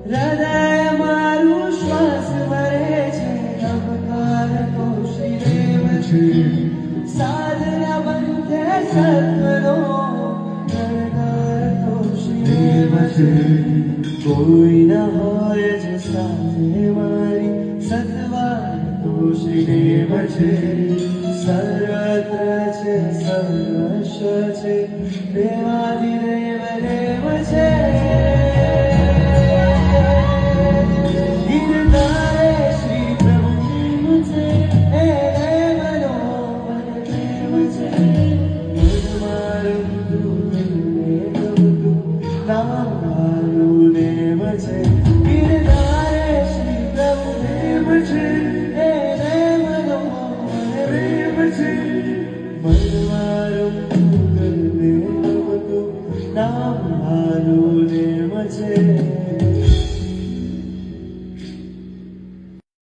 હૃદય મારું શ્વાસ ભરે છે ધબકાર તો શ્રી દેવ છે સાધના બંધે સત્વનો ઘરદાર તો શ્રી દેવ છે કોઈ ન હોય જે સાથે મારી સતવાર તો શ્રી દેવ છે સર્વત્ર છે સર્વસ્વ છે દેવાધિદેવ દેવ છે ગીરધારે શ્રી પ્રભુ છે હે દેવનો પ્રેમ છે મન મારું નામ મારું દેવ છે ગીરધારે શ્રી પ્રભુ દેવ છે હે દેવનો પ્રેમ છે મન મારું નામ મારું દેવ છે